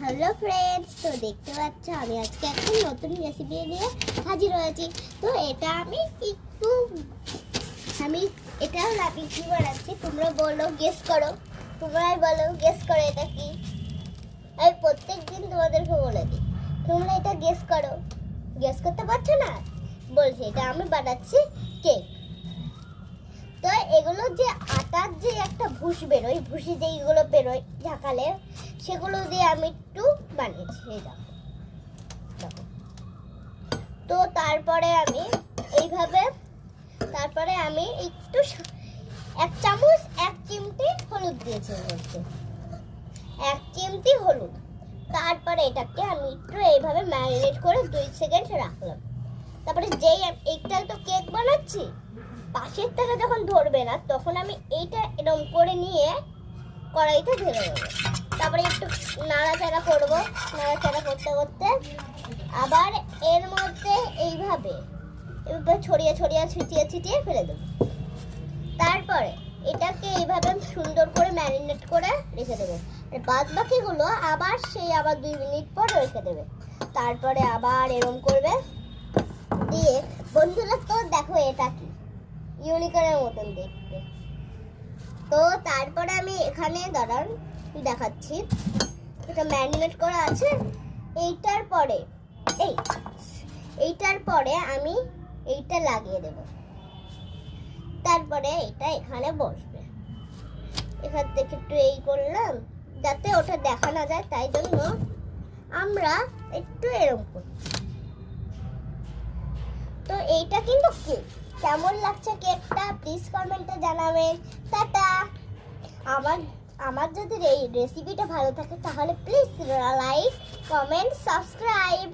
Hello friends, তো দেখতে পাচ্ছ আমি আজকে একটা নতুন রেসিপি নিয়ে হাজির হয়েছি। তো এটা আমি এটা কি বানাচ্ছি তোমরা বলো, গেস করো। তোমরাই বলো, গেস করো এটা কি। আমি প্রত্যেকদিন তোমাদেরকে বলে দিই, তোমরা এটা গেস করো। গেস করতে পারছো না? বলছি এটা আমি বানাচ্ছি কেক। তো এগুলো যে আটার যে একটা ভুসি বেরোয়, ভুসি যে এগুলো বেরোয় ঝাঁকালে, সেগুলো দিয়ে আমি একটু বানিয়েছি। এই দেখো। তো তারপরে আমি একটু 1 চামচ 1 চিমটি হলুদ দিয়েছি বলতে, 1 চিমটি হলুদ। তারপরে এটাকে আমি একটু এইভাবে ম্যারিনেট করে 2 সেকেন্ড রাখলাম। তারপরে যেই একটা তো কেক বানাচ্ছি, পাশের থেকে যখন ধরবে না তখন আমি এইটা এরকম করে নিয়ে কড়াইতে ঢেলে দেবো। তারপরে একটু নাড়াচাড়া করবো, নাড়াচাড়া করতে করতে আবার এর মধ্যে এইভাবে ছড়িয়ে ছিটিয়ে ফেলে দেবো। তারপরে এটাকে এইভাবে সুন্দর করে ম্যারিনেট করে রেখে দেবে। আর বাদ বাকিগুলো আবার 2 মিনিট পর রেখে দেবে। তারপরে আবার এরকম করবে দিয়ে, বন্ধুরা তো দেখো এটা কি ইউনিকর্নের মতন দেখতে। তো তারপরে আমি এখানে দেখাচ্ছি, এটা ম্যারিনেট করা আছে। এইটার পরে আমি এইটা লাগিয়ে দেব। তারপরে এটা এখানে বসবে। এখান থেকে একটু এই করলাম যাতে ওটা দেখা না যায়, তাই জন্য আমরা একটু এরকম করি। তো এইটা কিন্তু কেক। কেমন লাগছে কেকটা প্লিজ কমেন্টে জানাবেন। টাটা। আমার যদি এই রেসিপিটা ভালো থাকে তাহলে প্লিজ লাইক, কমেন্ট, সাবস্ক্রাইব।